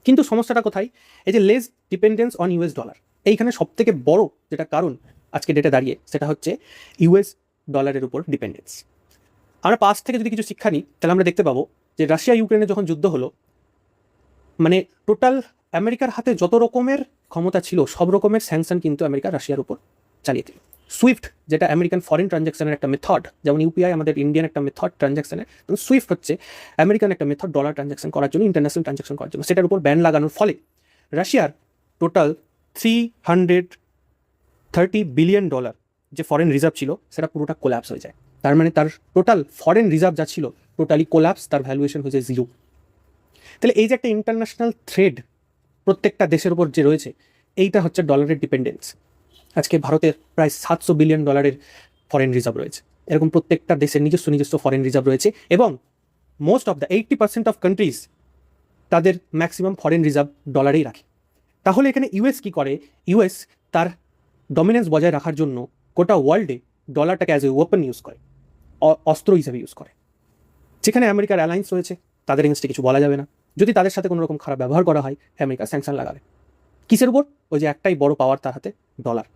কিন্তু সমস্যাটা কোথায়? এই যে less dependence on US dollar, এইখানে সব থেকে বড় যেটা কারণ আজকে ডেটে দাঁড়িয়ে সেটা হচ্ছে ইউএস ডলারের উপর ডিপেন্ডেন্স। আমরা পাস্ট থেকে যদি কিছু শিক্ষা নিই তাহলে আমরা দেখতে পাবো যে রাশিয়া ইউক্রেনে যখন যুদ্ধ হলো, মানে টোটাল আমেরিকার হাতে যত রকমের ক্ষমতা ছিল সব রকমের স্যাংশন কিন্তু আমেরিকা রাশিয়ার উপর চালিয়ে দিল। সুইফট, যেটা আমেরিকান ফরেন ট্রানজ্যাকশনের একটা মেথড, যেমন ইউপিআই আমাদের ইন্ডিয়ান একটা মেথড ট্রানজ্যাকশনের, সুইফট হচ্ছে আমেরিকান একটা মেথড ডলার ট্রানজ্যাকশন করার জন্য, ইন্টারন্যাশনাল ট্রানজ্যাকশন করার জন্য। সেটার উপর ব্যান লাগানোর ফলে রাশিয়ার টোটাল $330 বিলিয়ন যে ফরেন রিজার্ভ ছিল সেটা পুরোটা কোল্যাপস হয়ে যায়। তার মানে তার টোটাল ফরেন রিজার্ভ যা ছিল টোটালি কোল্যাপস, তার ভ্যালুয়েশন হয়েছে 0। তাহলে এই যে একটা ইন্টারন্যাশনাল থ্রেড প্রত্যেকটা দেশের উপর যে রয়েছে, এইটা হচ্ছে ডলারের ডিপেন্ডেন্স। আজকে ভারতের প্রায় $700 বিলিয়ন ফরেন রিজার্ভ রয়েছে। এরকম প্রত্যেকটা দেশের নিজস্ব ফরেন রিজার্ভ রয়েছে, এবং most of the 80% of countries তাদের ম্যাক্সিমাম ফরেন রিজার্ভ ডলারেই রাখে। তাহলে এখানে ইউএস কি করে? ইউএস তার ডমিনেন্স বজায় রাখার জন্য গোটা ওয়ার্ল্ডে ডলারটাকে অ্যাজ এ ওয়েপন ইউজ করে, অস্ত্র হিসেবে ইউজ করে। যেখানে আমেরিকার অ্যালায়েন্স রয়েছে তাদের এগেন্সটে কিছু বলা যাবে না। যদি তাদের সাথে কোনো রকম খারাপ ব্যবহার করা হয়, আমেরিকা স্যাংশন লাগাবে। কিসের উপর? ওই যে একটাই বড় পাওয়ার তার হাতে, ডলার।